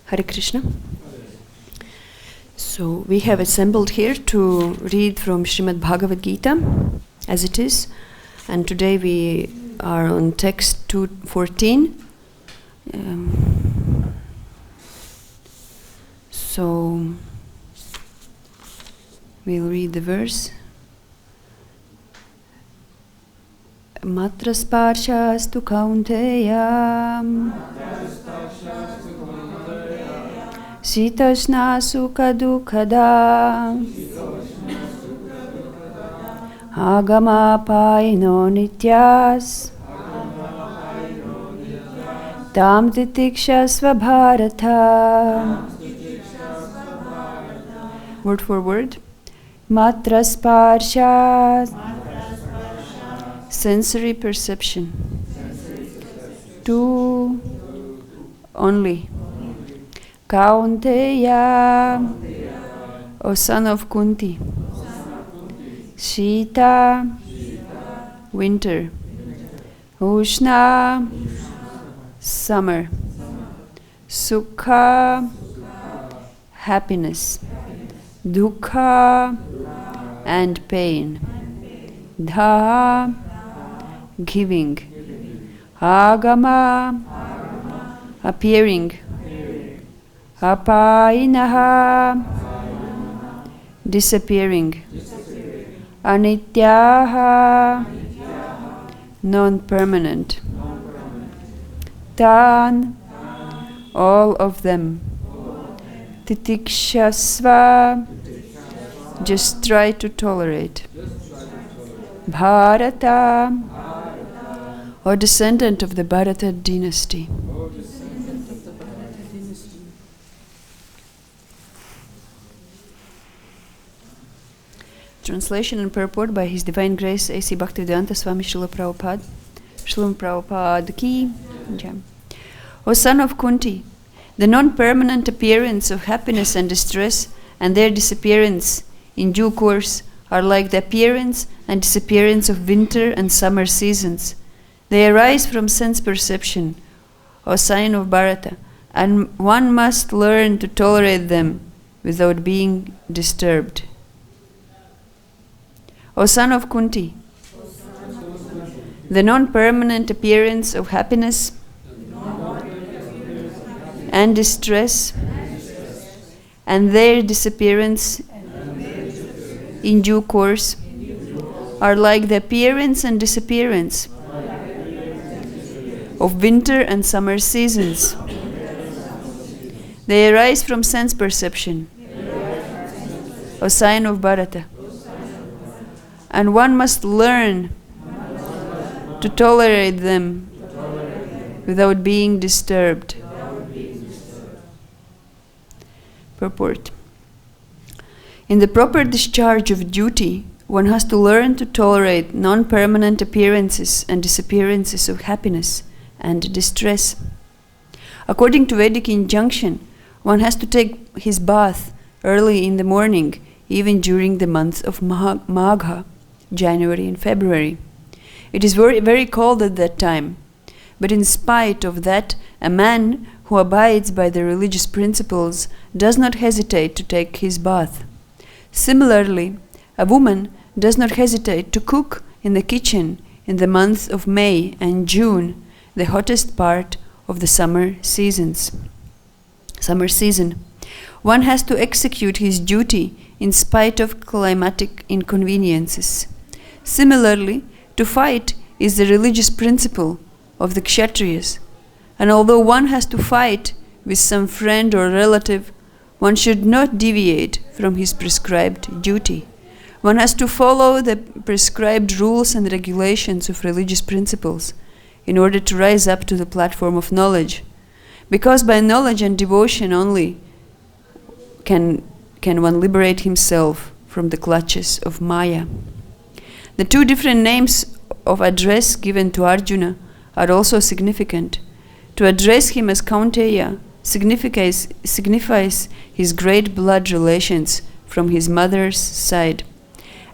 Hare Krishna. So we have assembled here to read from Srimad Bhagavad-Gita as it is, and today we are on text 214. So we'll read the verse. Matra sparshastu kaunteya Sitashna sukha dukkada Agama paino nityas Tam titikshasva bharata. Word for word. Matra sparsha, sensory perception. Two only. Kaunteya, O son of Kunti. Shita, winter. Ushna, summer. Sukha, happiness. Dukkha, and pain. Dha, giving. Agama, appearing. Apainaha, disappearing. Anityaha, non-permanent. Tan, all of them. Titikshasva, just try to tolerate. Bharata, or descendant of the Bharata dynasty. Translation and purport by His Divine Grace A.C. Bhaktivedanta Swami Srila Prabhupada. Srila Prabhupada ki jai. O son of Kunti, the non-permanent appearance of happiness and distress and their disappearance in due course are like the appearance and disappearance of winter and summer seasons. They arise from sense perception, O sign of Bharata, and one must learn to tolerate them without being disturbed. O son of Kunti, the non-permanent appearance of happiness and distress and their disappearance in due course are like the appearance and disappearance of winter and summer seasons. They arise from sense perception, O sign of Bharata, and one must learn to tolerate them without being disturbed. Purport. In the proper discharge of duty, one has to learn to tolerate non-permanent appearances and disappearances of happiness and distress. According to Vedic injunction, one has to take his bath early in the morning, even during the month of Magha, January and February. It is very, very cold at that time, but in spite of that, a man who abides by the religious principles does not hesitate to take his bath. Similarly, a woman does not hesitate to cook in the kitchen in the months of May and June, the hottest part of the summer season. One has to execute his duty in spite of climatic inconveniences. Similarly, to fight is the religious principle of the Kshatriyas, and although one has to fight with some friend or relative, one should not deviate from his prescribed duty. One has to follow the prescribed rules and regulations of religious principles in order to rise up to the platform of knowledge, because by knowledge and devotion only can one liberate himself from the clutches of Maya. The two different names of address given to Arjuna are also significant. To address him as Kaunteya signifies his great blood relations from his mother's side,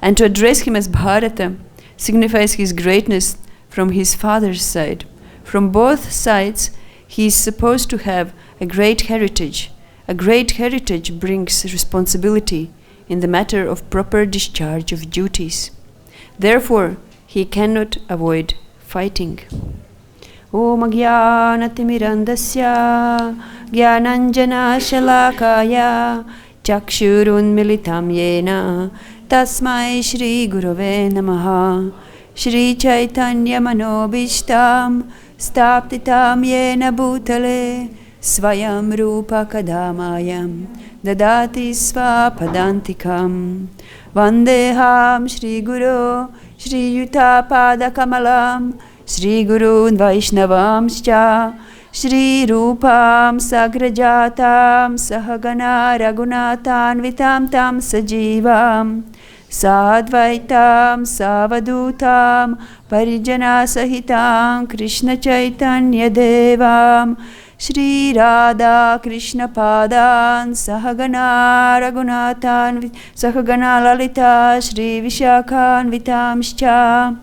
and to address him as Bharata signifies his greatness from his father's side. From both sides, he is supposed to have a great heritage. A great heritage brings responsibility in the matter of proper discharge of duties. Therefore, he cannot avoid fighting. Om Jnanatimirandasya Jnananjana Shalakaya Chakshurun Militam Yena Tasmai Shri Gurave Namaha Shri Chaitanya Manobishtam Staptitam Yena Bhutale Svayam Rupa Kadamayam Dadati Svapadantikam Vandeham Shri Guru Shri Yuta Pada Kamalam Shri Guru Vaishnavamscha Shri Rupam Sagrajatam Sahagana Raghunatan Vitam Tam Sajivam Sadvaitam Savadutam Parijana Sahitam Krishna Chaitanya Devam Shri Radha Krishna Padan Sahagana Raghunatan Sahagana Lalita Shri Vishakhan Vitamscha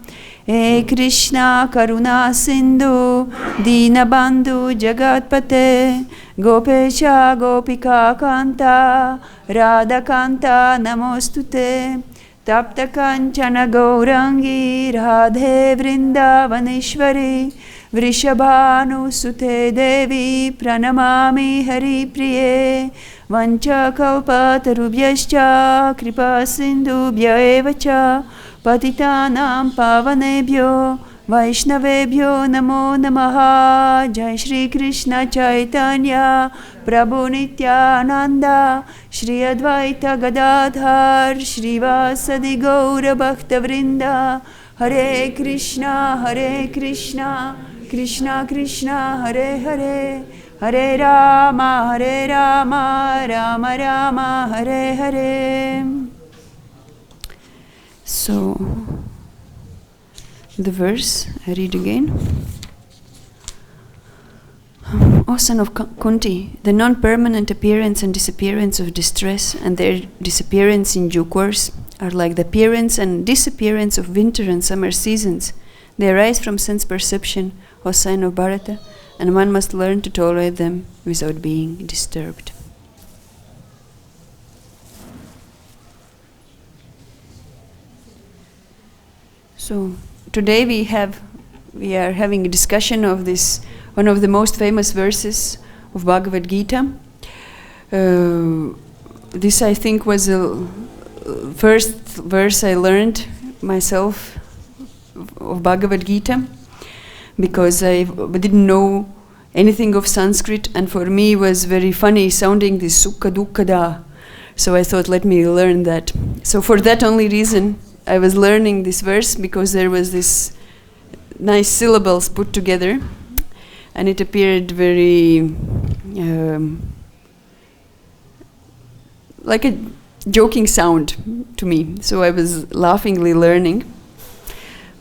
He Krishna Karuna Sindhu Dinabandhu Jagatpate Gopesha Gopika Kanta Radha Kanta Namostute Tapta Kanchana Gaurangi Radhe Vrindavaneshwari Vrishabhanu Sute Devi Pranamami Hari Priye Vancha Kalpatarubhyascha Kripa Sindhubhya Evacha Patitanam Pavanebhyo Vaishnavebhyo Namo Namaha Jai Shri Krishna Chaitanya Prabhu Nityananda Shri Advaita Gadadhar Shri Vasadi Gaura Bhakta Vrinda Hare Krishna Krishna Krishna Hare Hare Hare Rama Rama Rama Hare Hare. So, the verse, I read again. O son of Kunti, the non-permanent appearance and disappearance of distress and their disappearance in due course are like the appearance and disappearance of winter and summer seasons. They arise from sense perception, O son of Bharata, and one must learn to tolerate them without being disturbed. So today we are having a discussion of this, one of the most famous verses of Bhagavad-Gita. This I think was the first verse I learned myself of Bhagavad-Gita, because I didn't know anything of Sanskrit, and for me it was very funny sounding this sukha dukkha da. So I thought, let me learn that. So for that only reason I was learning this verse, because there was this nice syllables put together, and it appeared very like a joking sound to me. So I was laughingly learning.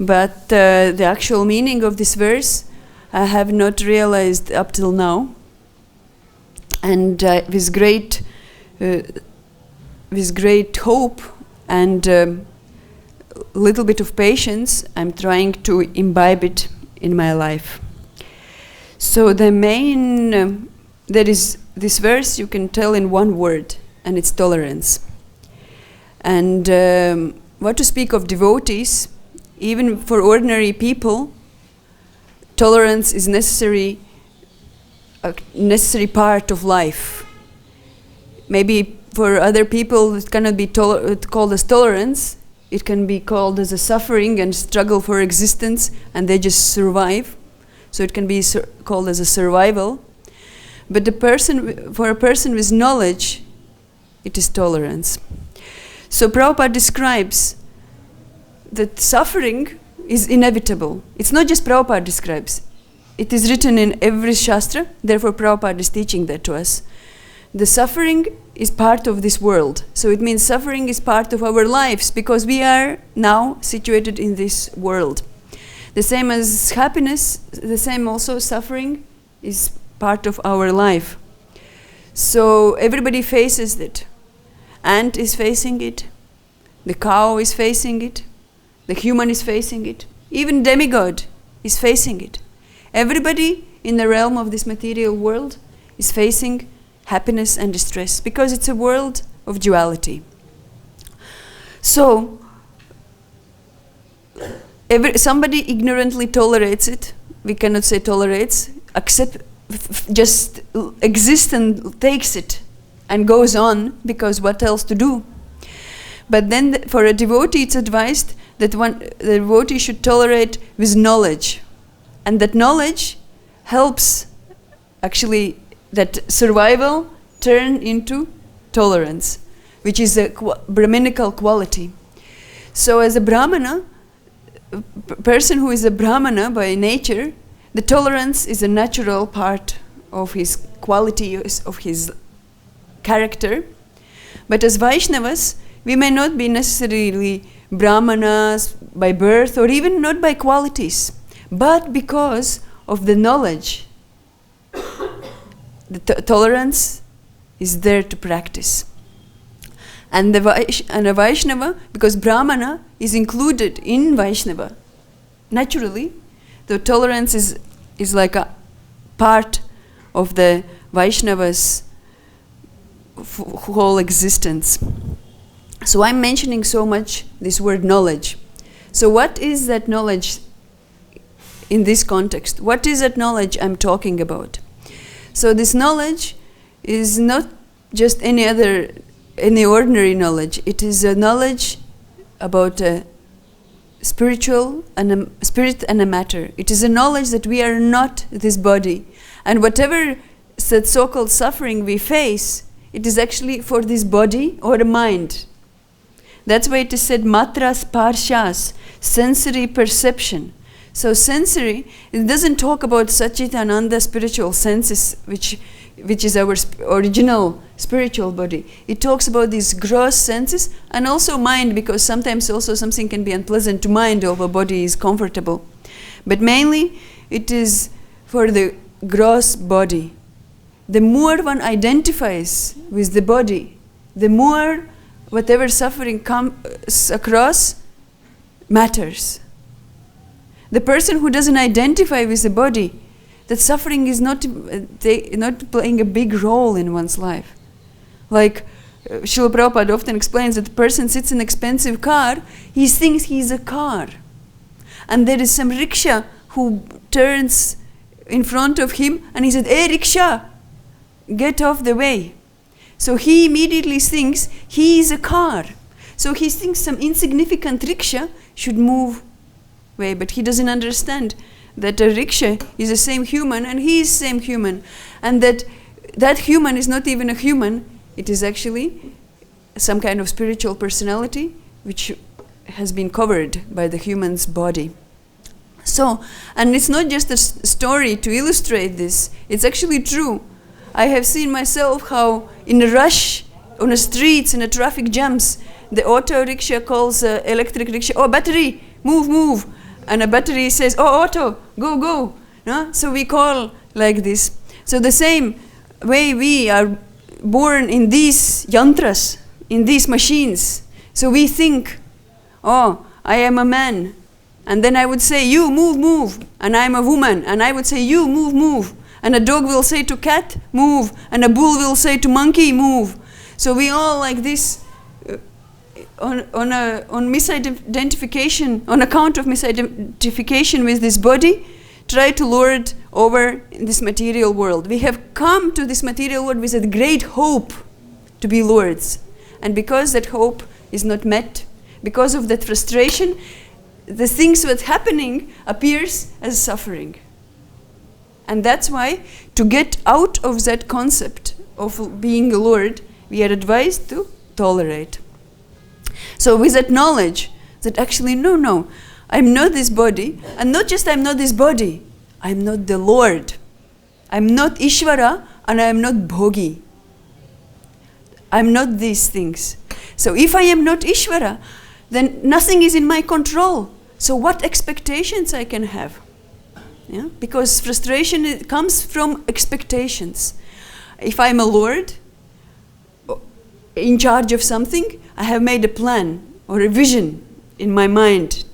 But the actual meaning of this verse I have not realized up till now. And with great hope and little bit of patience, I'm trying to imbibe it in my life. So the main, there is this verse you can tell in one word, and it's tolerance. And what to speak of devotees, even for ordinary people, tolerance is necessary, a necessary part of life. Maybe for other people it cannot be called as tolerance. It can be called as a suffering and struggle for existence, and they just survive. So it can be called as a survival. But for a person with knowledge, it is tolerance. So Prabhupada describes that suffering is inevitable. It's not just Prabhupada describes. It is written in every Shastra, therefore Prabhupada is teaching that to us. The suffering is part of this world. So it means suffering is part of our lives, because we are now situated in this world. The same as happiness, the same also suffering is part of our life. So everybody faces it. Ant is facing it. The cow is facing it. The human is facing it. Even demigod is facing it. Everybody in the realm of this material world is facing happiness and distress, because it's a world of duality. So, somebody ignorantly tolerates it. We cannot say tolerates, just exists and takes it and goes on, because what else to do? But then for a devotee it's advised that the devotee should tolerate with knowledge, and that knowledge helps actually that survival turn into tolerance, which is a Brahminical quality. So as a Brahmana, person who is a Brahmana by nature, the tolerance is a natural part of his quality, of his character. But as Vaishnavas, we may not be necessarily Brahmanas by birth or even not by qualities, but because of the knowledge, the tolerance is there to practice. And a Vaishnava, because Brahmana is included in Vaishnava, naturally, the tolerance is like a part of the Vaishnava's whole existence. So I'm mentioning so much this word knowledge. So what is that knowledge in this context? What is that knowledge I'm talking about? So this knowledge is not just any ordinary knowledge. It is a knowledge about a spiritual and a spirit and a matter. It is a knowledge that we are not this body, and whatever that so-called suffering we face, it is actually for this body or the mind. That's why it is said matras parshas, sensory perception. So sensory, it doesn't talk about Satchitananda spiritual senses, which is our original spiritual body. It talks about these gross senses and also mind, because sometimes also something can be unpleasant to mind although body is comfortable. But mainly it is for the gross body. The more one identifies with the body, the more whatever suffering comes across matters. The person who doesn't identify with the body, that suffering is not playing a big role in one's life. Like Srila Prabhupada often explains that the person sits in an expensive car, he thinks he's a car. And there is some rickshaw who turns in front of him and he said, "Hey rickshaw, get off the way." So he immediately thinks he is a car. So he thinks some insignificant rickshaw should move away, but he doesn't understand that a rickshaw is the same human and he is the same human, and that human is not even a human, it is actually some kind of spiritual personality which has been covered by the human's body. So, and it's not just a story to illustrate this, it's actually true. I have seen myself how in a rush on the streets, in the traffic jams, the auto rickshaw calls electric rickshaw, "Oh, battery, move, move." And a battery says, "Oh, auto, go, go." No? So we call like this. So the same way we are born in these yantras, in these machines. So we think, "Oh, I am a man." And then I would say, "You, move, move." And I'm a woman. And I would say, "You, move, move." And a dog will say to cat, "Move." And a bull will say to monkey, "Move." So we all like this, on misidentification, on account of misidentification with this body, try to lord over in this material world. We have come to this material world with a great hope to be lords. And because that hope is not met, because of that frustration, the things that's happening appears as suffering. And that's why, to get out of that concept of being a lord, we are advised to tolerate. So with that knowledge, that actually, no, I'm not this body, and not just I'm not this body, I'm not the Lord. I'm not Ishvara, and I'm not Bhogi. I'm not these things. So if I am not Ishvara, then nothing is in my control. So what expectations I can have? Yeah? Because frustration comes from expectations. If I'm a Lord, in charge of something, I have made a plan or a vision in my mind.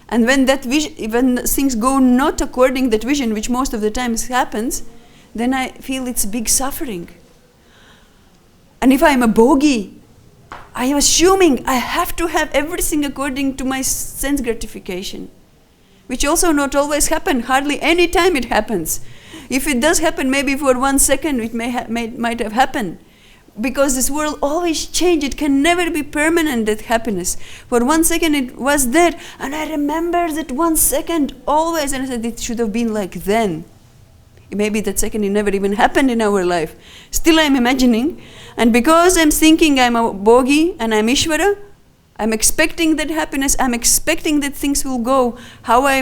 And when that vision, when things go not according to that vision, which most of the times happens, then I feel it's big suffering. And if I'm a bogi, I am assuming I have to have everything according to my sense gratification, which also not always happen. Hardly any time it happens. If it does happen, maybe for 1 second it might have happened. Because this world always changes. It can never be permanent, that happiness. For 1 second it was there, and I remember that 1 second always, and I said it should have been like then. Maybe that second it never even happened in our life. Still I'm imagining, and because I'm thinking I'm a bogi and I'm Ishvara, I'm expecting that happiness, I'm expecting that things will go how I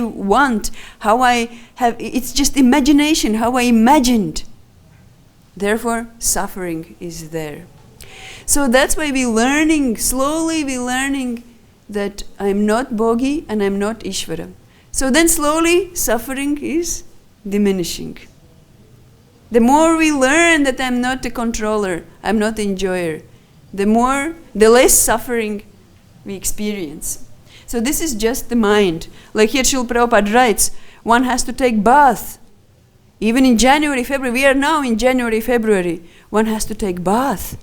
want, how I have, it's just imagination, how I imagined. Therefore, suffering is there. So that's why slowly we're learning that I'm not bogi and I'm not Ishvara. So then slowly suffering is diminishing. The more we learn that I'm not a controller, I'm not enjoyer, the less suffering we experience. So this is just the mind. Like here Srila Prabhupada writes, one has to take bath. Even in January, February, we are now in January, February, one has to take bath.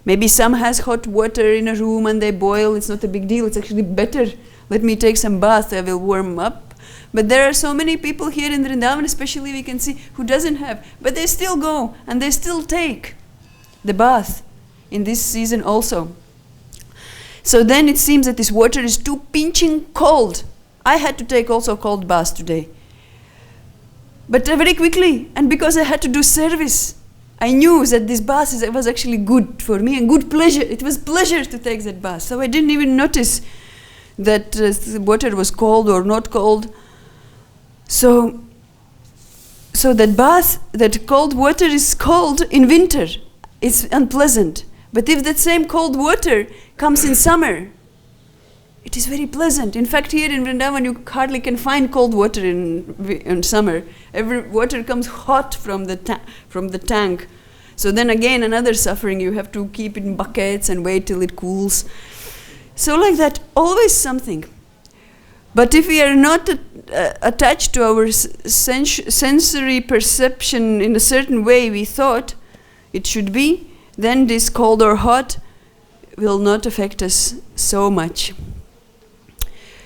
Maybe some has hot water in a room and they boil, it's not a big deal, it's actually better. Let me take some bath, I will warm up. But there are so many people here in Vrindavan, especially we can see, who doesn't have, but they still go and they still take the bath in this season also. So then it seems that this water is too pinching cold. I had to take also cold bath today. But very quickly, and because I had to do service, I knew that this bath was actually good for me and good pleasure. It was pleasure to take that bath. So I didn't even notice that the water was cold or not cold. So that bath, that cold water is cold in winter. It's unpleasant. But if that same cold water comes in summer, it is very pleasant. In fact, here in Vrindavan, you hardly can find cold water in summer. Every water comes hot from the tank. So then again, another suffering. You have to keep it in buckets and wait till it cools. So like that, always something. But if we are not attached to our sensory perception in a certain way we thought it should be, then this cold or hot will not affect us so much.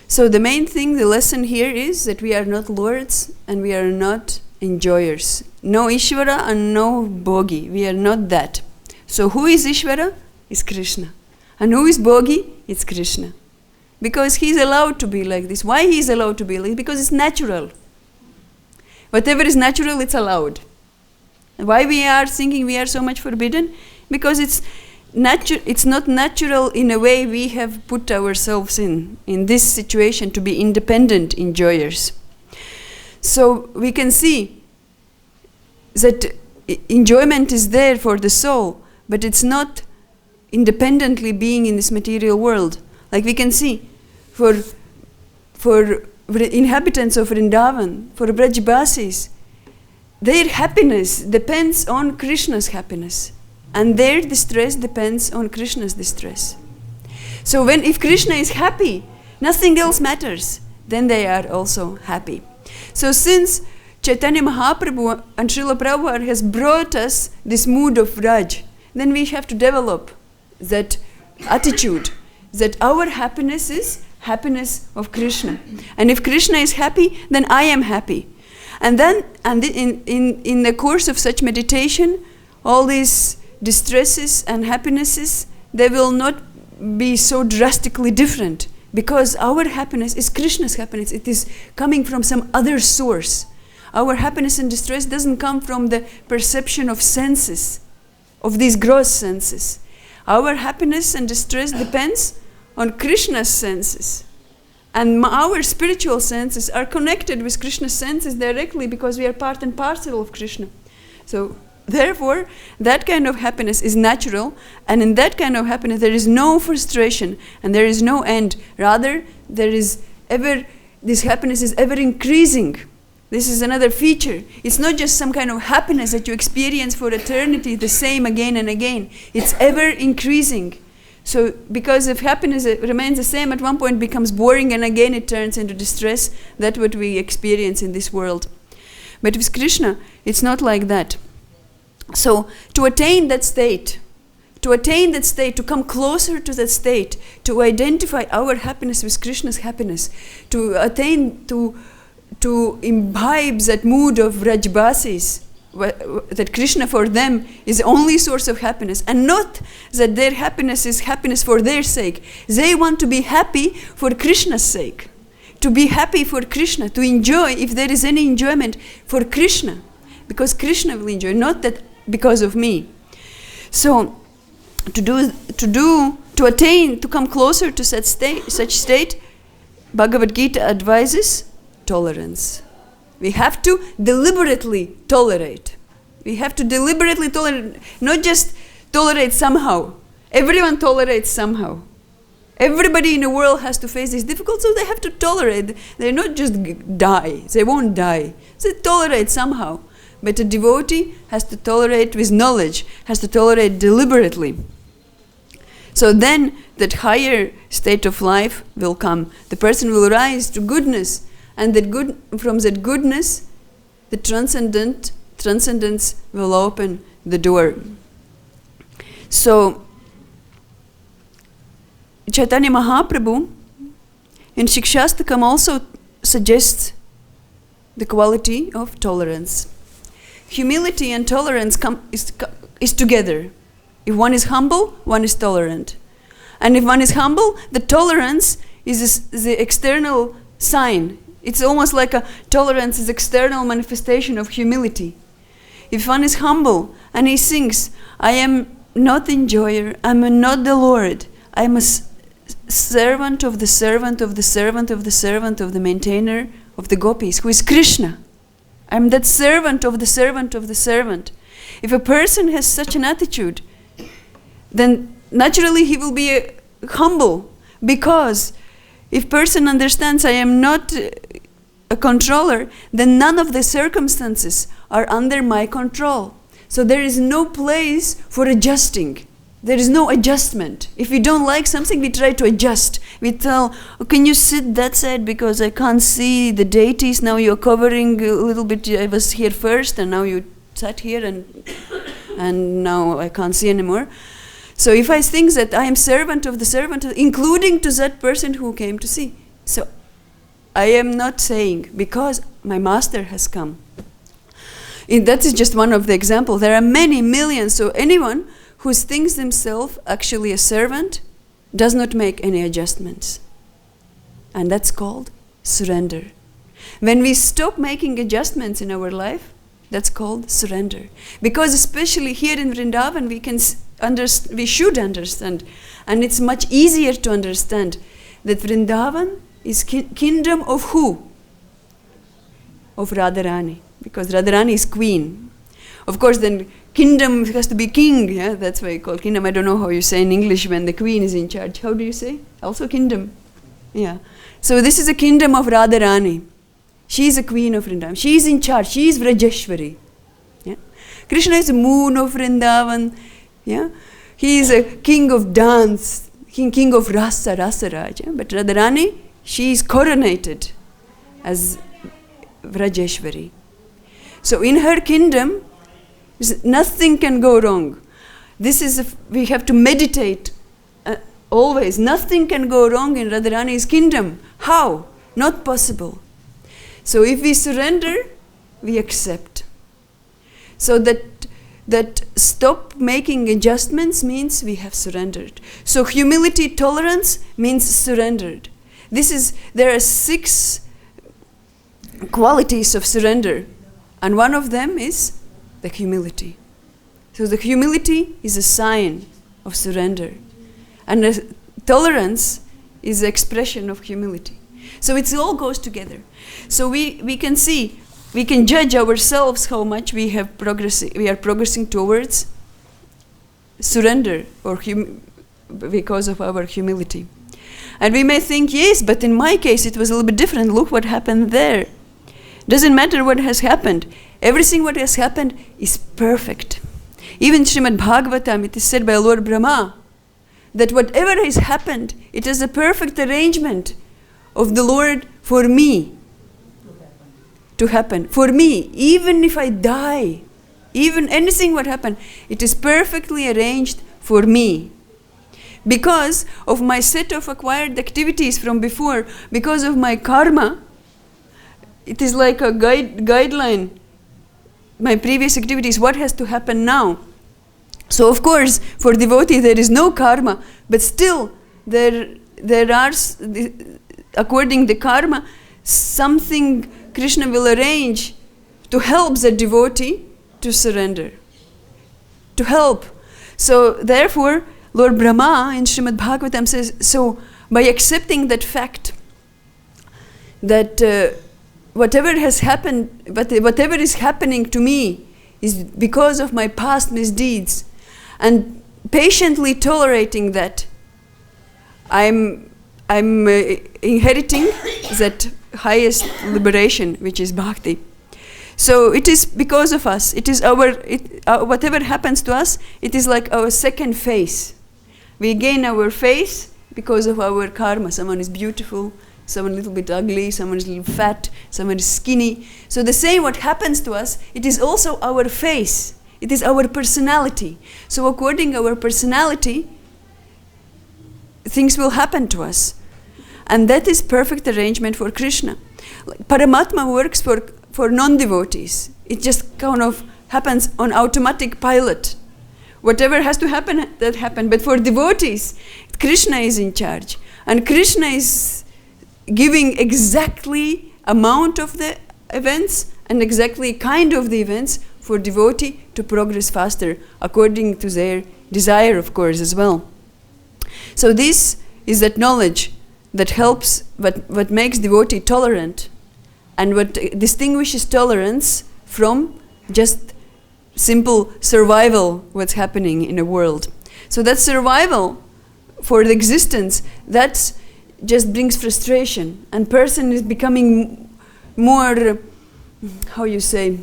So the main thing, the lesson here is that we are not lords and we are not enjoyers. No Ishvara and no Bogi. We are not that. So who is Ishvara? Is Krishna. And who is Bogi? It's Krishna. Because he is allowed to be like this. Why he is allowed to be like this? Because it's natural. Whatever is natural, it's allowed. Why we are thinking we are so much forbidden? Because it's not natural in a way we have put ourselves in this situation to be independent enjoyers. So we can see that enjoyment is there for the soul, but it's not independently being in this material world. Like we can see, for inhabitants of Vrindavan, for Brajbasis, their happiness depends on Krishna's happiness. And their distress depends on Krishna's distress. So if Krishna is happy, nothing else matters. Then they are also happy. So since Chaitanya Mahaprabhu and Srila Prabhupada has brought us this mood of Raj, then we have to develop that attitude that our happiness is happiness of Krishna. And if Krishna is happy, then I am happy. And then in the course of such meditation, all these distresses and happinesses, they will not be so drastically different, because our happiness is Krishna's happiness. It is coming from some other source. Our happiness and distress doesn't come from the perception of senses, of these gross senses. Our happiness and distress depends on Krishna's senses. And our spiritual senses are connected with Krishna's senses directly, because we are part and parcel of Krishna. So therefore, that kind of happiness is natural, and in that kind of happiness there is no frustration and there is no end. Rather, this happiness is ever increasing. This is another feature. It's not just some kind of happiness that you experience for eternity, the same again and again. It's ever increasing. So because if happiness remains the same, at one point becomes boring and again it turns into distress. That's what we experience in this world. But with Krishna, it's not like that. So to attain that state, to come closer to that state, to identify our happiness with Krishna's happiness, to attain, to imbibe that mood of Vrajbasis, that Krishna for them is the only source of happiness, and not that their happiness is happiness for their sake. They want to be happy for Krishna's sake, to be happy for Krishna, to enjoy, if there is any enjoyment, for Krishna, because Krishna will enjoy, not that because of me. So to attain, to come closer to such state, Bhagavad-Gita advises tolerance. We have to deliberately tolerate. We have to deliberately tolerate, not just tolerate somehow. Everyone tolerates somehow. Everybody in the world has to face this difficult, so they have to tolerate. They not just die. They won't die. They tolerate somehow. But a devotee has to tolerate with knowledge, has to tolerate deliberately. So then that higher state of life will come. The person will rise to goodness, and from that goodness, the transcendence will open the door. So Chaitanya Mahaprabhu in Shikshastakam also suggests the quality of tolerance. Humility and tolerance is together. If one is humble, one is tolerant. And if one is humble, the tolerance is the external sign. It's almost like a tolerance is external manifestation of humility. If one is humble and he thinks, I am not enjoyer, I am not the Lord, I am a servant of the servant of the servant of the servant of the maintainer of the gopis, who is Krishna. I am that servant of the servant of the servant. If a person has such an attitude, then naturally he will be humble, because if person understands I am not a controller, then none of the circumstances are under my control. So there is no place for adjusting. There is no adjustment. If we don't like something, we try to adjust. We tell, oh, can you sit that side because I can't see the deities. Now you're covering a little bit. I was here first and now you sat here and now I can't see anymore. So if I think that I am servant of the servant, including to that person who came to see. So I am not saying, because my master has come. That is just one of the examples. There are many millions. So anyone who thinks themselves actually a servant does not make any adjustments. And that's called surrender. When we stop making adjustments in our life, that's called surrender. Because especially here in Vrindavan, we should understand, and it's much easier to understand, that Vrindavan is kingdom of who? Of Radharani. Because Radharani is queen. Of course, then kingdom has to be king. Yeah? That's why you call kingdom. I don't know how you say in English when the queen is in charge. How do you say? Also kingdom. Yeah. So this is a kingdom of Radharani. She is a queen of Vrindavan. She is in charge. She is Vrajeshwari. Yeah? Krishna is the moon of Vrindavan. Yeah? He is a king of dance, king of rasa, Rasaraj. Yeah? But Radharani, she is coronated as Vrajeshwari. So in her kingdom, nothing can go wrong. We have to meditate always. Nothing can go wrong in Radharani's kingdom. How? Not possible. So if we surrender, we accept. So that stop making adjustments means we have surrendered. So humility, tolerance means surrendered. There are 6 qualities of surrender. And one of them is the humility. So the humility is a sign of surrender. And the tolerance is the expression of humility. So it all goes together. So we can see, we can judge ourselves how much we are progressing towards surrender because of our humility. And we may think, yes, but in my case it was a little bit different. Look what happened there. Doesn't matter what has happened. Everything what has happened is perfect. Even Srimad Bhagavatam, it is said by Lord Brahma, that whatever has happened, it is a perfect arrangement of the Lord for me to happen. For me, even if I die, even anything what happen, it is perfectly arranged for me. Because of my set of acquired activities from before, because of my karma, it is like a guideline. My previous activities, what has to happen now? So of course, for devotee there is no karma, but still there are, according to the karma, something Krishna will arrange to help the devotee to surrender, to help. So therefore, Lord Brahma in Srimad Bhagavatam says, so by accepting that fact, that whatever has happened, whatever is happening to me is because of my past misdeeds, and patiently tolerating that, I'm inheriting that highest liberation, which is bhakti. So it is because of us. It is whatever happens to us, it is like our second face. We gain our face because of our karma. Someone is beautiful, someone a little bit ugly, someone is a little fat, someone is skinny. So the same what happens to us, it is also our face. It is our personality. So according to our personality, things will happen to us. And that is perfect arrangement for Krishna. Like Paramatma works for non-devotees. It just kind of happens on automatic pilot. Whatever has to happen, that happens. But for devotees, Krishna is in charge. And Krishna is giving exactly amount of the events and exactly kind of the events for devotee to progress faster according to their desire, of course, as well. So this is that knowledge that helps, what makes devotee tolerant, and what distinguishes tolerance from just simple survival, what's happening in the world. So that survival for the existence, that just brings frustration, and person is becoming more, how you say,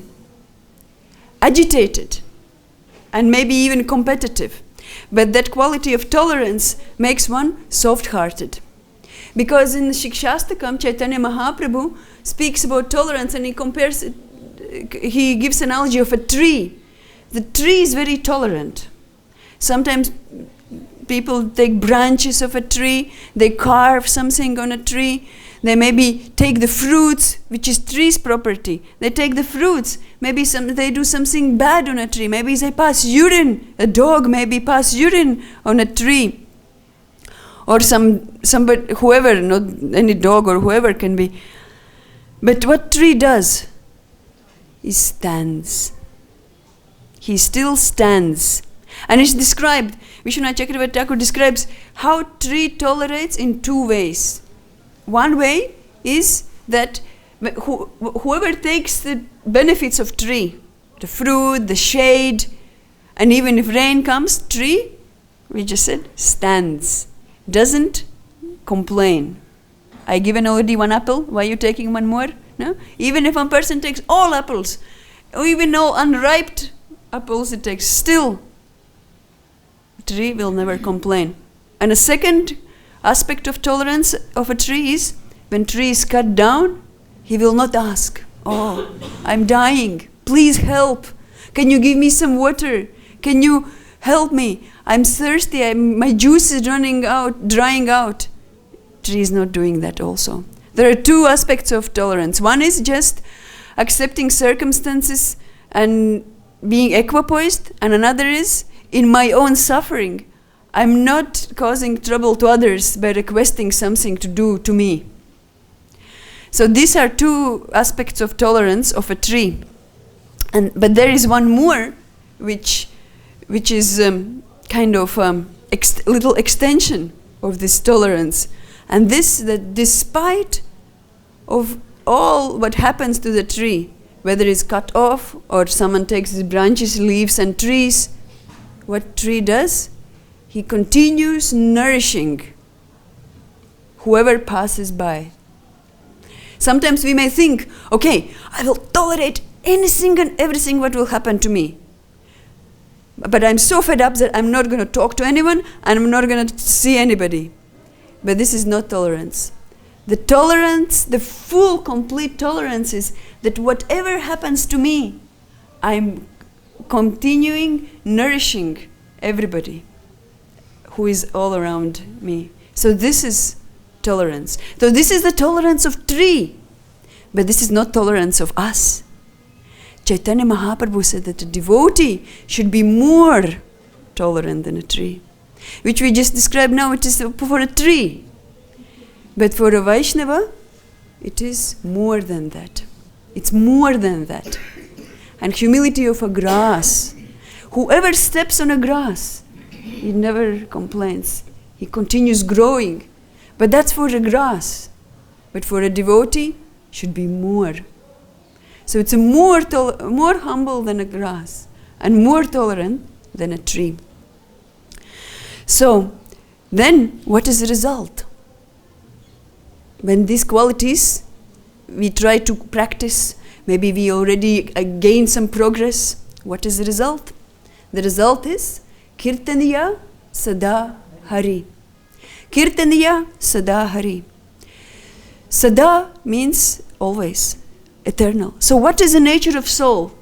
agitated, and maybe even competitive. But that quality of tolerance makes one soft-hearted. Because in Shikshastakam, Chaitanya Mahaprabhu speaks about tolerance, and he compares it, he gives analogy of a tree. The tree is very tolerant. Sometimes people take branches of a tree, they carve something on a tree, they maybe take the fruits, which is tree's property. They take the fruits, maybe they do something bad on a tree, maybe they pass urine, a dog maybe pass urine on a tree. Or somebody, whoever, not any dog or whoever can be. But what tree does? He stands. He still stands. And it's described, Vishwanath Chakravarti Thakur describes how tree tolerates in two ways. One way is that whoever takes the benefits of tree, the fruit, the shade, and even if rain comes, tree, we just said, stands. Doesn't complain. I given already one apple, why are you taking one more? No? Even if one person takes all apples, or even all unripe apples it takes, still tree will never complain. And a second aspect of tolerance of a tree is, when tree is cut down, he will not ask, oh, I'm dying, please help. Can you give me some water? Can you help me? I'm thirsty, my juice is drying out. Tree is not doing that also. There are two aspects of tolerance. One is just accepting circumstances and being equipoised, and another is, in my own suffering, I'm not causing trouble to others by requesting something to do to me. So these are two aspects of tolerance of a tree. But there is one more, which is kind of little extension of this tolerance. And this, that despite of all what happens to the tree, whether it's cut off or someone takes the branches, leaves and trees, what tree does? He continues nourishing whoever passes by. Sometimes we may think, okay, I will tolerate anything and everything what will happen to me. But I'm so fed up that I'm not going to talk to anyone and I'm not going to see anybody. But this is not tolerance. The tolerance, the full, complete tolerance is that whatever happens to me, I'm continuing nourishing everybody who is all around me. So this is tolerance. So this is the tolerance of tree, but this is not tolerance of us. Chaitanya Mahaprabhu said that a devotee should be more tolerant than a tree, which we just described now. It is for a tree. But for a Vaishnava, it is more than that. It's more than that. And humility of a grass. Whoever steps on a grass, he never complains. He continues growing. But that's for a grass. But for a devotee, should be more. So it's more humble than a grass and more tolerant than a tree. So then what is the result? When these qualities we try to practice, maybe we already gain some progress, what is the result? The result is Kirtaniya Sada Hari. Kirtaniya Sada Hari. Sada means always, eternal. So what is the nature of soul?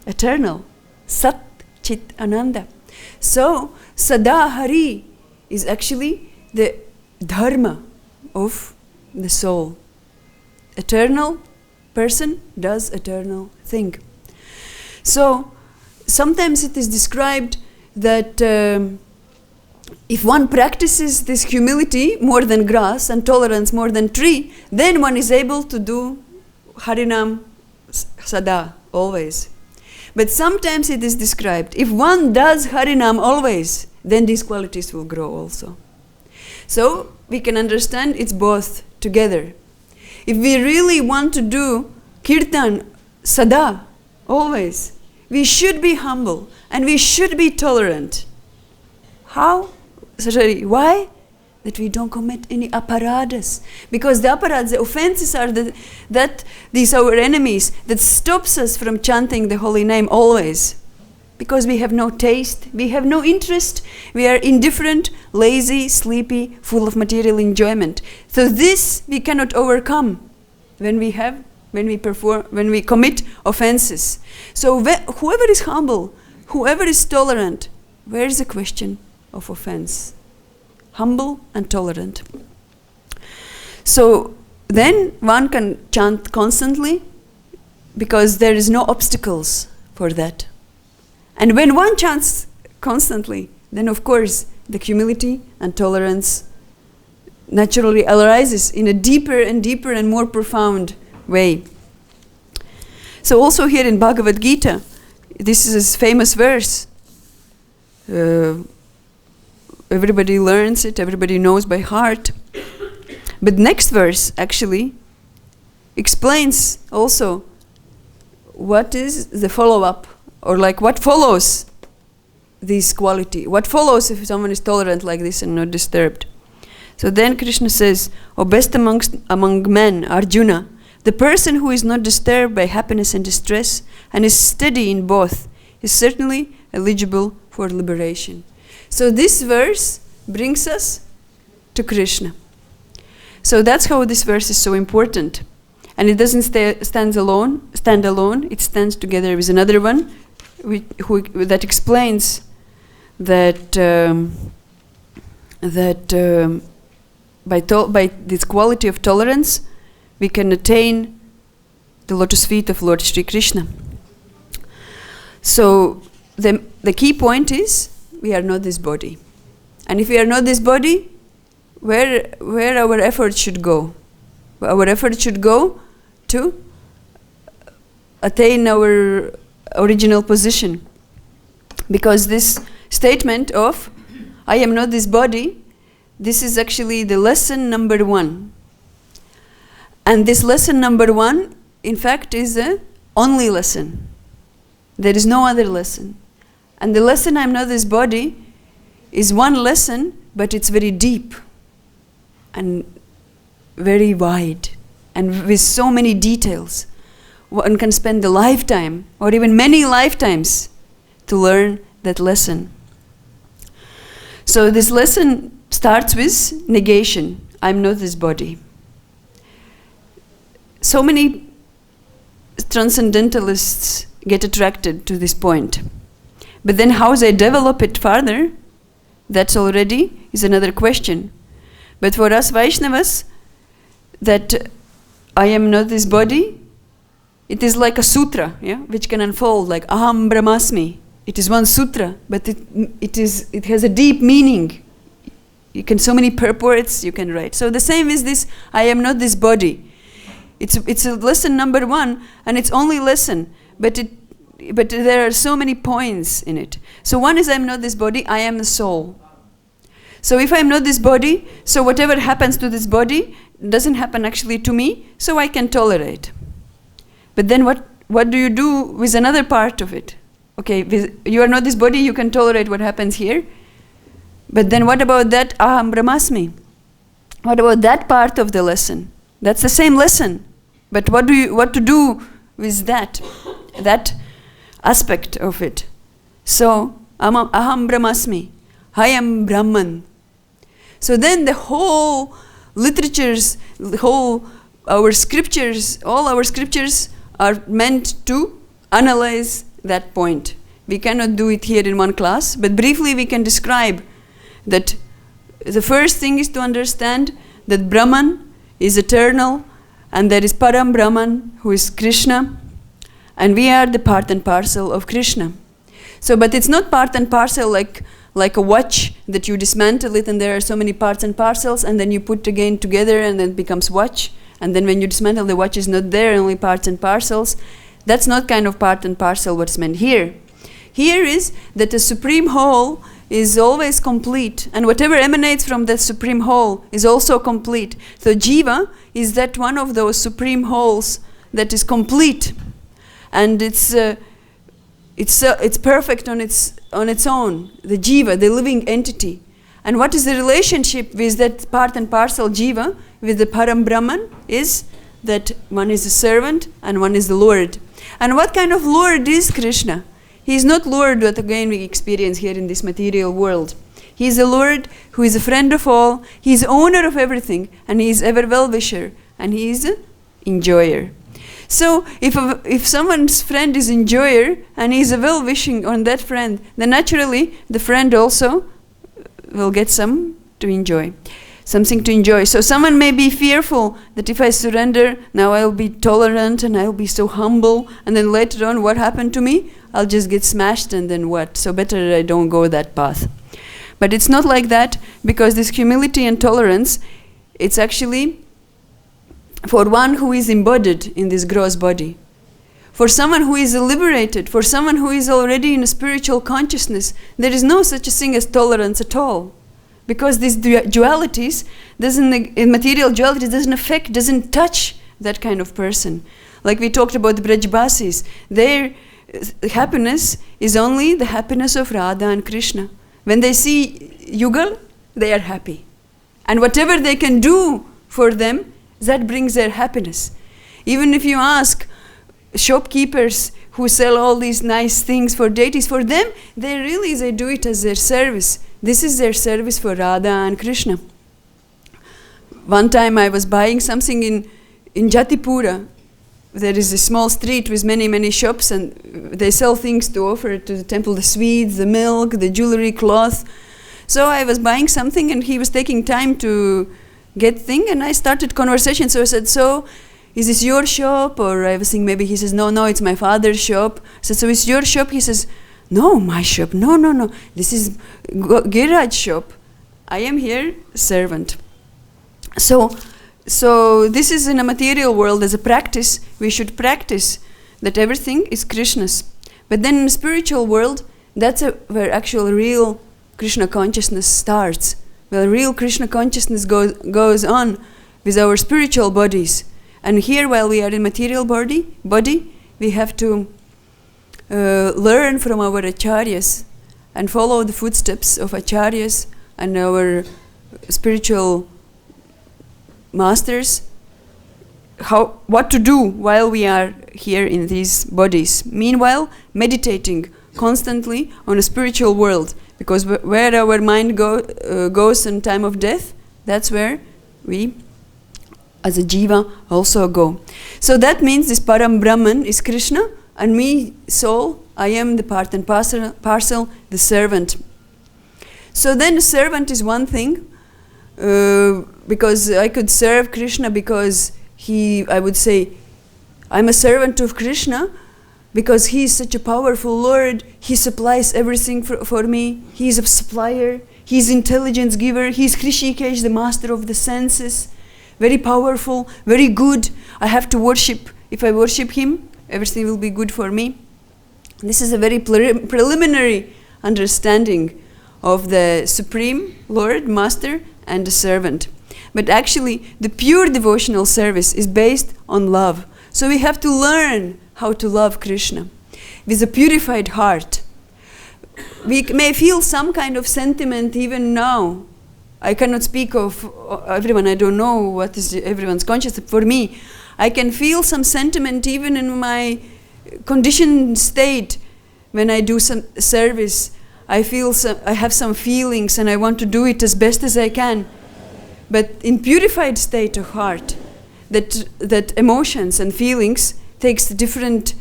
Eternal. Sat Chit Ananda. So Sada Hari is actually the dharma of the soul. Eternal person does eternal thing. So sometimes it is described that if one practices this humility more than grass and tolerance more than tree, then one is able to do Harinam Sada, always. But sometimes it is described, if one does Harinam always, then these qualities will grow also. So we can understand it's both together. If we really want to do Kirtan Sada, always, we should be humble and we should be tolerant. How? Sorry, why? That we don't commit any aparadas. Because the aparadas, the offenses are that these are our enemies that stops us from chanting the holy name always. Because we have no taste, we have no interest, we are indifferent, lazy, sleepy, full of material enjoyment. So this we cannot overcome when we commit offenses. So whoever is humble, whoever is tolerant, where is the question of offense? Humble and tolerant. So then one can chant constantly because there is no obstacles for that. And when one chants constantly, then of course the humility and tolerance naturally arises in a deeper and more profound way. So also here in Bhagavad-Gita, this is a famous verse. Everybody learns it, everybody knows by heart. But next verse actually explains also what is the follow-up, or like what follows this quality. What follows if someone is tolerant like this and not disturbed. So then Krishna says, O best among men, Arjuna, the person who is not disturbed by happiness and distress and is steady in both is certainly eligible for liberation. So this verse brings us to Krishna. So that's how this verse is so important. And it doesn't stand alone, it stands together with another one that explains that by this quality of tolerance we can attain the lotus feet of Lord Shri Krishna. So the key point is we are not this body. And if we are not this body, where our efforts should go? Our efforts should go to attain our original position. Because this statement of, I am not this body, this is actually the lesson number 1. And this lesson number 1, in fact, is the only lesson. There is no other lesson. And the lesson, I am not this body, is one lesson, but it's very deep and very wide and with so many details. One can spend a lifetime or even many lifetimes to learn that lesson. So this lesson starts with negation. I'm not this body. so many transcendentalists get attracted to this point. But then how they develop it further, that's already is another question. But for us Vaishnavas, that I am not this body, it is like a sutra, which can unfold like Aham Brahmasmi. It is one sutra, but it has a deep meaning. You can so many purports you can write. So the same is this: I am not this body. It's a lesson number 1, and it's only lesson, but there are so many points in it. So one is I am not this body, I am the soul. So if I am not this body, so whatever happens to this body doesn't happen actually to me, so I can tolerate. But then what do you do with another part of it? Okay, you are not this body, you can tolerate what happens here. But then what about that Aham Brahmasmi? What about that part of the lesson? That's the same lesson. But what to do with that aspect of it? So Aham Brahmasmi, I am Brahman. So then the whole literatures, all our scriptures are meant to analyze that point. We cannot do it here in one class, but briefly we can describe that the first thing is to understand that Brahman is eternal, and there is Param Brahman, who is Krishna, and we are the part and parcel of Krishna. So, but it's not part and parcel like a watch that you dismantle it and there are so many parts and parcels and then you put again together and then it becomes watch, and then when you dismantle the watch is not there, only parts and parcels. That's not kind of part and parcel what's meant here. Here is that the supreme whole is always complete, and whatever emanates from that supreme whole is also complete. So Jiva is that one of those supreme wholes that is complete, and it's perfect on its own. The Jiva, the living entity. And what is the relationship with that part and parcel Jiva with the Param Brahman is that one is a servant and one is the Lord. And what kind of Lord is Krishna? He is not Lord that again we experience here in this material world. He is a Lord who is a friend of all, he is owner of everything, and he is ever well-wisher, and he is an enjoyer. So if someone's friend is enjoyer and he is a well-wishing on that friend, then naturally the friend also will get something to enjoy. So someone may be fearful that if I surrender, now I'll be tolerant and I'll be so humble, and then later on what happened to me? I'll just get smashed and then what? So better I don't go that path. But it's not like that, because this humility and tolerance, it's actually for one who is embodied in this gross body. For someone who is liberated, for someone who is already in a spiritual consciousness, there is no such a thing as tolerance at all. Because these dualities, material dualities doesn't touch that kind of person. Like we talked about the Brajbasis, their happiness is only the happiness of Radha and Krishna. When they see Yugal, they are happy. And whatever they can do for them, that brings their happiness. Even if you ask shopkeepers who sell all these nice things for deities, for them, they do it as their service. This is their service for Radha and Krishna. One time I was buying something in Jatipura. There is a small street with many, many shops, and they sell things to offer to the temple, the sweets, the milk, the jewelry, cloth. So I was buying something and he was taking time to get thing, and I started conversation. So I said, so is this your shop? Or I was thinking maybe he says, no, it's my father's shop. I said, so it's your shop? He says, no, my shop. No. This is Giraj's shop. I am here, servant. So this is in a material world as a practice. We should practice that everything is Krishna's. But then in the spiritual world, that's where actual real Krishna consciousness starts. Well, real Krishna consciousness goes on with our spiritual bodies. And here, while we are in material body, we have to learn from our acharyas and follow the footsteps of acharyas and our spiritual masters, what to do while we are here in these bodies. Meanwhile, meditating constantly on a spiritual world, because where our mind goes in time of death, that's where we as a jiva, also go. So that means this Param Brahman is Krishna, and me, soul, I am the part and parcel, the servant. So then the servant is one thing, because I could serve Krishna because I would say, I'm a servant of Krishna because he is such a powerful Lord. He supplies everything for me. He is a supplier. He is intelligence giver. He is Krishikesh, the master of the senses. Very powerful, very good. I have to worship. If I worship him, everything will be good for me. This is a very preliminary understanding of the Supreme Lord, Master, and the servant. But actually, the pure devotional service is based on love. So we have to learn how to love Krishna with a purified heart. We may feel some kind of sentiment even now. I cannot speak of everyone. I don't know what is everyone's consciousness. For me, I can feel some sentiment even in my conditioned state. When I do some service, I have some feelings and I want to do it as best as I can. But in purified state of heart, that emotions and feelings takes different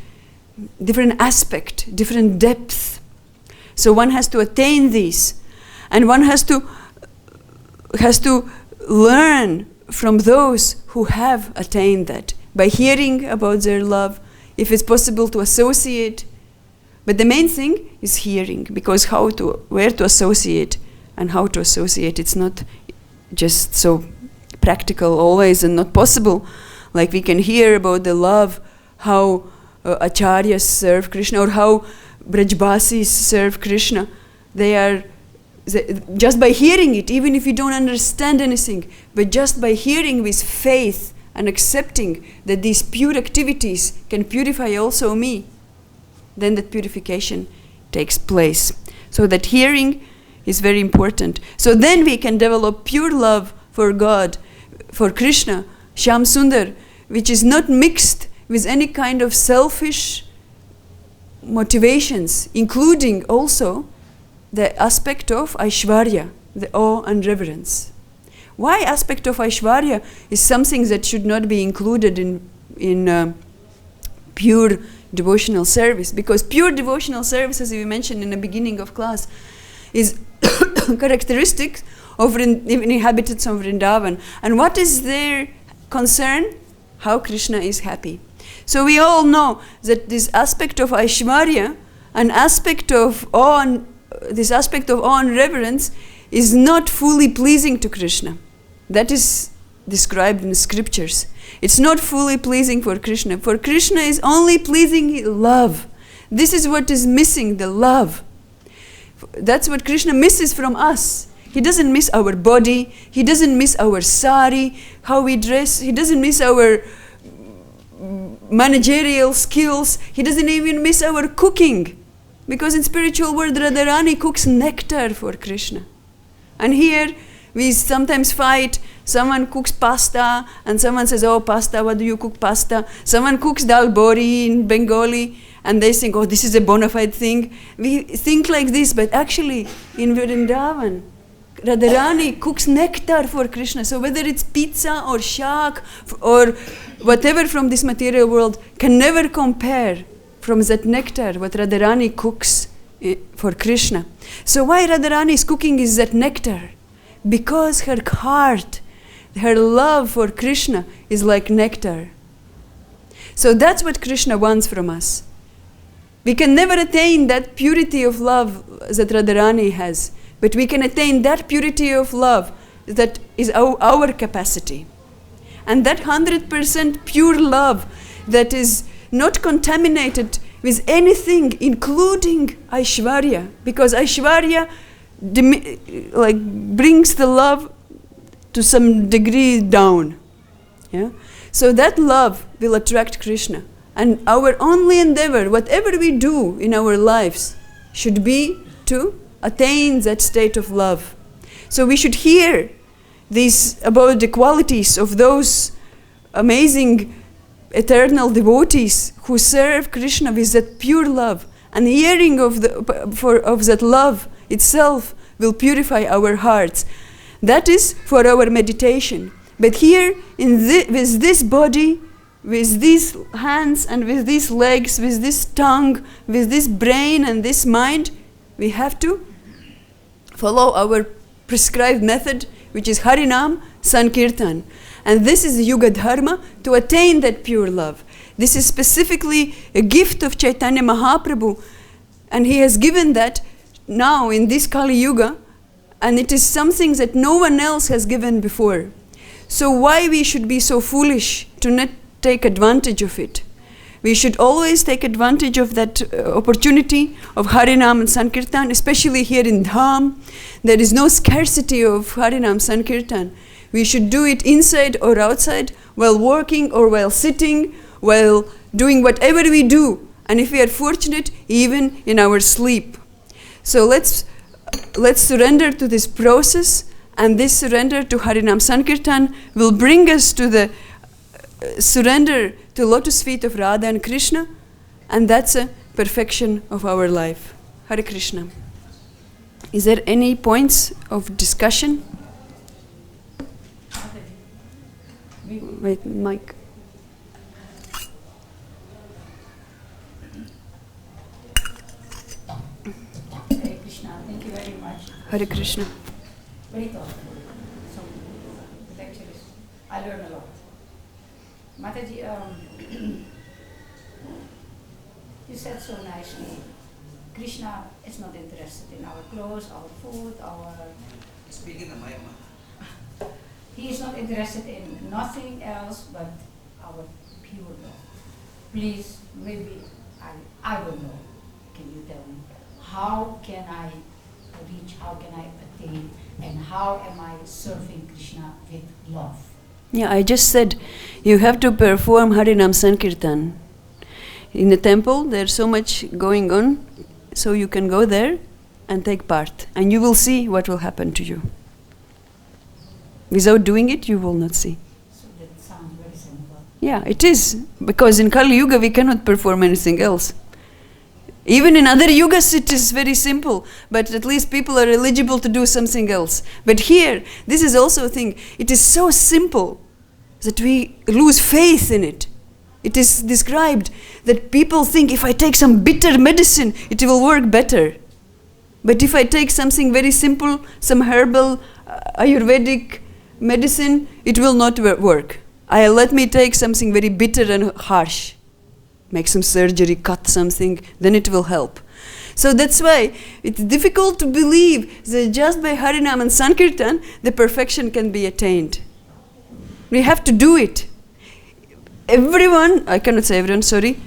aspect, different depth. So one has to attain these, and one has to learn from those who have attained that by hearing about their love, if it's possible to associate. But the main thing is hearing, because where to associate and how to associate, it's not just so practical always and not possible. Like we can hear about the love, how acharyas serve Krishna, or how Brajbasis serve Krishna. Just by hearing it, even if you don't understand anything, but just by hearing with faith and accepting that these pure activities can purify also me, then that purification takes place. So that hearing is very important. So then we can develop pure love for God, for Krishna, Shyam Sundar, which is not mixed with any kind of selfish motivations, including also the aspect of Aishwarya, the awe and reverence. Why aspect of Aishwarya is something that should not be included in pure devotional service? Because pure devotional service, as we mentioned in the beginning of class, is characteristic of inhabitants of Vrindavan. And what is their concern? How Krishna is happy. So we all know that this aspect of Aishwarya, an aspect of awe, this aspect of awe and reverence is not fully pleasing to Krishna. That is described in the scriptures. It's not fully pleasing for Krishna. For Krishna is only pleasing love. This is what is missing, the love. That's what Krishna misses from us. He doesn't miss our body. He doesn't miss our sari, how we dress. He doesn't miss our managerial skills. He doesn't even miss our cooking. Because in spiritual world, Radharani cooks nectar for Krishna. And here we sometimes fight. Someone cooks pasta and someone says, oh, pasta, what do you cook pasta? Someone cooks dal bori in Bengali and they think, oh, this is a bona fide thing. We think like this, but actually in Vrindavan, Radharani cooks nectar for Krishna. So whether it's pizza or shak or whatever from this material world can never compare from that nectar what Radharani cooks for Krishna. So why Radharani's cooking is that nectar? Because her heart, her love for Krishna is like nectar. So that's what Krishna wants from us. We can never attain that purity of love that Radharani has, but we can attain that purity of love that is our capacity. And that 100% pure love that is not contaminated with anything, including Aishwarya, because Aishwarya brings the love to some degree down. Yeah? So that love will attract Krishna. And our only endeavor, whatever we do in our lives, should be to attain that state of love. So we should hear about the qualities of those amazing eternal devotees who serve Krishna with that pure love. And hearing of that love itself will purify our hearts. That is for our meditation. But here, with this body, with these hands and with these legs, with this tongue, with this brain and this mind, we have to follow our prescribed method, which is Harinam Sankirtan. And this is the Yuga Dharma to attain that pure love. This is specifically a gift of Chaitanya Mahaprabhu, and he has given that now in this Kali Yuga, and it is something that no one else has given before. So why we should be so foolish to not take advantage of it? We should always take advantage of that opportunity of Harinam and Sankirtan, especially here in Dham. There is no scarcity of Harinam Sankirtan. We should do it inside or outside, while working or while sitting, while doing whatever we do. And if we are fortunate, even in our sleep. So let's surrender to this process, and this surrender to Harinam Sankirtan will bring us to the surrender to lotus feet of Radha and Krishna, and that's a perfection of our life. Hare Krishna. Is there any points of discussion? Wait, Mike. Hare Krishna, thank you very much. Hare Krishna. Very thoughtful. So, the lecture is, I learned a lot. Mataji, you said so nicely, Krishna is not interested in our clothes, our food, our... Speaking the mic. He is not interested in nothing else but our pure love. Please, maybe, I don't know, can you tell me, how can I reach, how can I attain, and how am I serving Krishna with love? Yeah, I just said you have to perform Harinam Sankirtan. In the temple, there's so much going on, so you can go there and take part, and you will see what will happen to you. Without doing it, you will not see. So that sounds very simple. Yeah, it is, because in Kali Yuga we cannot perform anything else. Even in other yugas it is very simple, but at least people are eligible to do something else. But here, this is also a thing, it is so simple that we lose faith in it. It is described that people think if I take some bitter medicine, it will work better. But if I take something very simple, some herbal, Ayurvedic medicine, it will not work. Let me take something very bitter and harsh. Make some surgery, cut something, then it will help. So that's why it's difficult to believe that just by Harinam and Sankirtan, the perfection can be attained. We have to do it. Everyone, I cannot say everyone, sorry.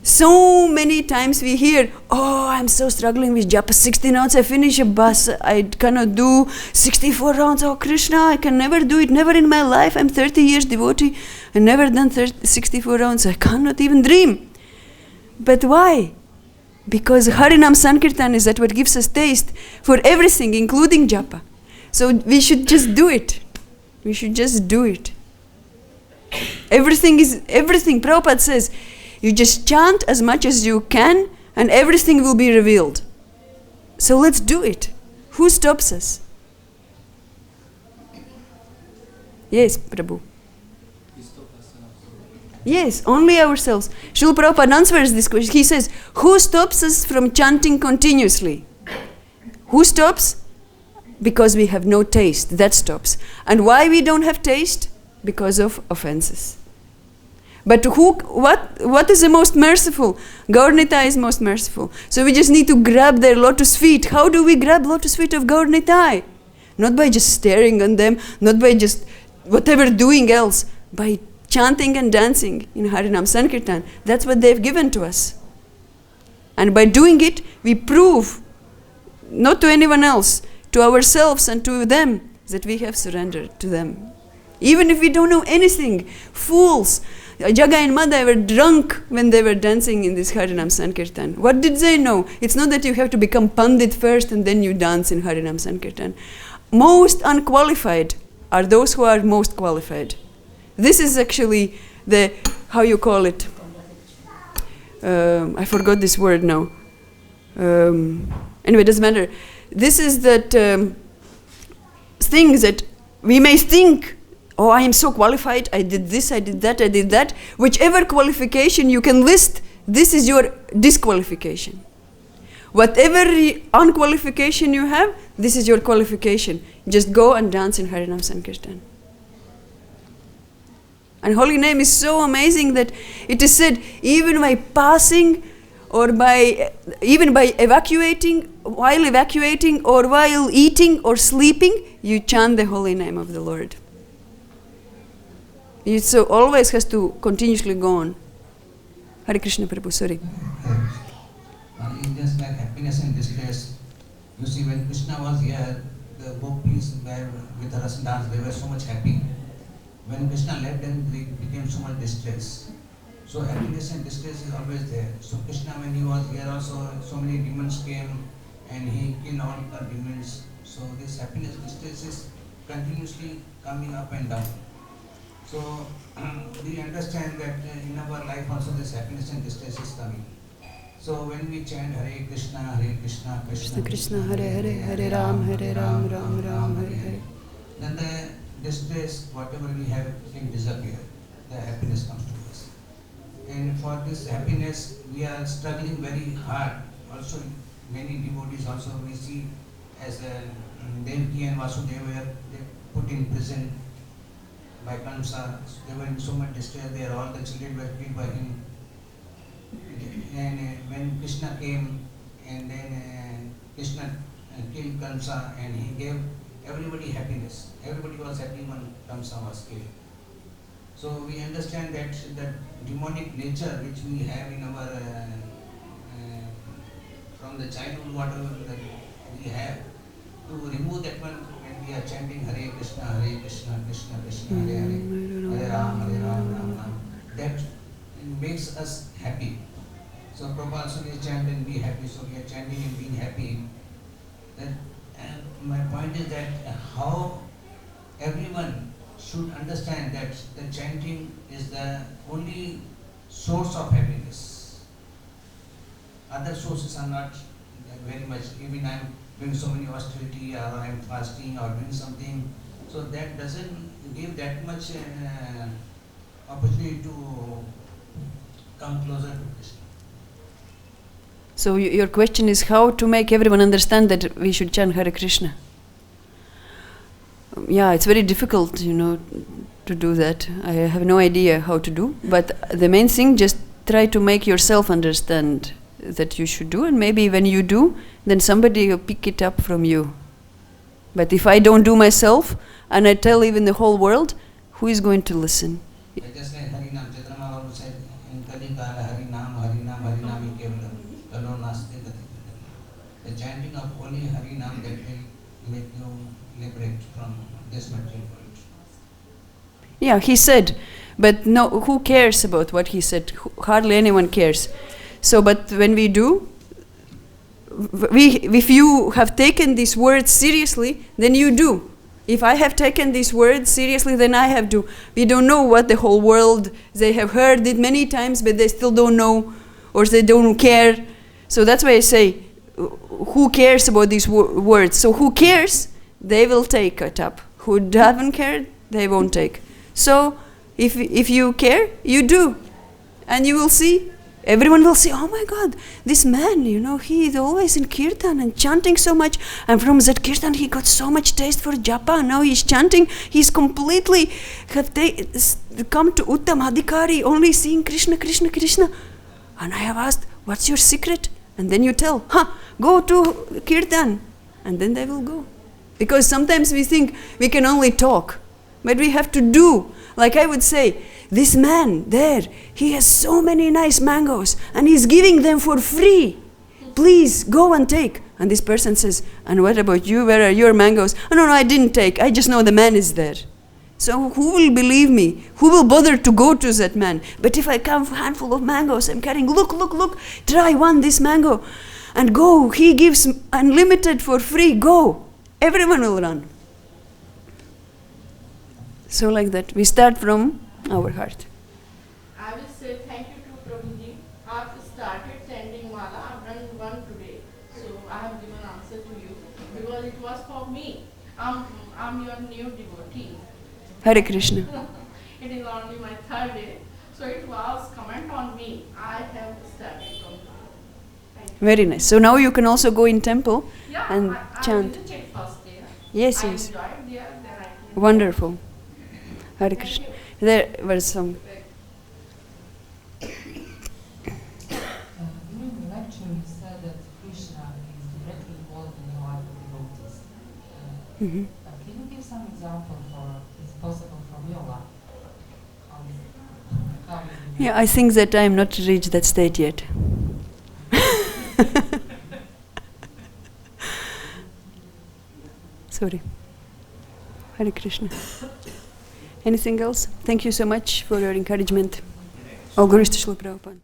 So many times we hear, oh, I'm so struggling with japa, 16 rounds, I finish a bus, I cannot do 64 rounds, oh Krishna, I can never do it, never in my life, I'm 30 years devotee, I never done 64 rounds, I cannot even dream. But why? Because Harinam Sankirtan is that what gives us taste for everything, including japa. So we should just do it. We should just do it. Everything is everything. Prabhupada says, you just chant as much as you can and everything will be revealed. So let's do it. Who stops us? Yes, Prabhu. Yes, only ourselves. Srila Prabhupada answers this question. He says, who stops us from chanting continuously? Who stops? Because we have no taste. That stops. And why we don't have taste? Because of offenses. But what is the most merciful? Gaur-Nitai is most merciful. So we just need to grab their lotus feet. How do we grab lotus feet of Gaur-Nitai? Not by just staring on them, not by just whatever doing else, by chanting and dancing in Harinam Sankirtan. That's what they've given to us. And by doing it, we prove, not to anyone else, to ourselves and to them, that we have surrendered to them. Even if we don't know anything, fools. Jaga and Madhurya were drunk when they were dancing in this Harinam Sankirtan. What did they know? It's not that you have to become Pandit first and then you dance in Harinam Sankirtan. Most unqualified are those who are most qualified. This is actually the, how you call it? I forgot this word now. Anyway, it doesn't matter. This is that thing that we may think, oh, I am so qualified, I did this, I did that, I did that. Whichever qualification you can list, this is your disqualification. Whatever unqualification you have, this is your qualification. Just go and dance in Harinam Sankirtan. And holy name is so amazing that it is said, even by passing or even by evacuating, while evacuating or while eating or sleeping, you chant the holy name of the Lord. It so always has to continuously go on. Hare Krishna Prabhu, sorry. It's just like happiness and distress. You see, when Krishna was here, the gopis were with us dance, they were so much happy. When Krishna left them, they became so much distress. So happiness and distress is always there. So Krishna, when he was here also, so many demons came and he killed all the demons. So this happiness and distress is continuously coming up and down. So we understand that in our life also this happiness and distress is coming. So when we chant Hare Krishna, Krishna Krishna, Hare Hare, Hare Ram, Ram Ram, Hare Hare, then the distress, whatever we have, can disappear. The happiness comes to us. And for this happiness, we are struggling very hard. Also, many devotees also we see as Devaki and Vasudeva were put in prison by Kamsa. They were in so much distress there. All the children were killed by him. And when Krishna came, and then Krishna killed Kamsa, and he gave everybody happiness. Everybody was happy when Kamsa was killed. So we understand that the demonic nature which we have in our from the childhood, whatever that we have, to remove that one when we are chanting Hare Krishna, Krishna Krishna, Hare Hare, Hare Ram, Ram Ram. That makes us happy. So Prabhupada also is chanting and be happy. So we are chanting and being happy. Then my point is that how everyone should understand that the chanting is the only source of happiness. Other sources are not very much. Even I am doing so many austerity, or I am fasting, or doing something, so that doesn't give that much opportunity to come closer to Krishna. So your question is how to make everyone understand that we should chant Hare Krishna. Yeah, it's very difficult, to do that. I have no idea how to do. But the main thing, just try to make yourself understand that you should do. And maybe when you do, then somebody will pick it up from you. But if I don't do myself, and I tell even the whole world, who is going to listen? I just like Harinam, Chaitanya Mahaprabhu said, in Kali Kala, Harinam, Harinam, Harinam Kevalam. The chanting of only Harinam, that will make you liberate from this material world. Yeah, he said, but no, who cares about what he said? Hardly anyone cares. So, but when we do, if you have taken these words seriously, then you do. If I have taken these words seriously, then I have to. We don't know what the whole world, they have heard it many times, but they still don't know, or they don't care. So that's why I say, who cares about these words? So who cares, they will take it up. Who haven't cared, they won't take. So if you care, you do. And you will see, everyone will say, oh my God, this man, he is always in kirtan and chanting so much. And from that kirtan, he got so much taste for japa. Now he's chanting. He's completely come to Uttam Adhikari, only seeing Krishna, Krishna, Krishna. And I have asked, what's your secret? And then you tell, go to kirtan. And then they will go. Because sometimes we think we can only talk. But we have to do. Like I would say, this man there, he has so many nice mangoes and he's giving them for free. Please go and take. And this person says, and what about you? Where are your mangoes? Oh, no, I didn't take. I just know the man is there. So who will believe me? Who will bother to go to that man? But if I come with a handful of mangoes, I'm carrying, look, try this mango. And go, he gives unlimited for free, go. Everyone will run. So like that, we start from our heart. I will say thank you to Prabhuji. I have started chanting Mala. I've done one today. So I have given answer to you. Because it was for me. I'm your new devotee. Hare Krishna. It is only my third day, so it was comment on me. I have started from Thank you. Very nice. So now you can also go in temple Yeah, and I chant. visited first day. Yes, I yes. enjoyed there, then I came. Wonderful. Hare Thank Krishna. you. There was some. During the lecture, you said that Krishna is directly involved in the life of devotees. Mhm. Can you give some example for it's possible from your life? How is it? Yeah, I think that I am not reached that state yet. Sorry. Hare Krishna. Anything else? Thank you so much for your encouragement. All glories to Srila Prabhupada.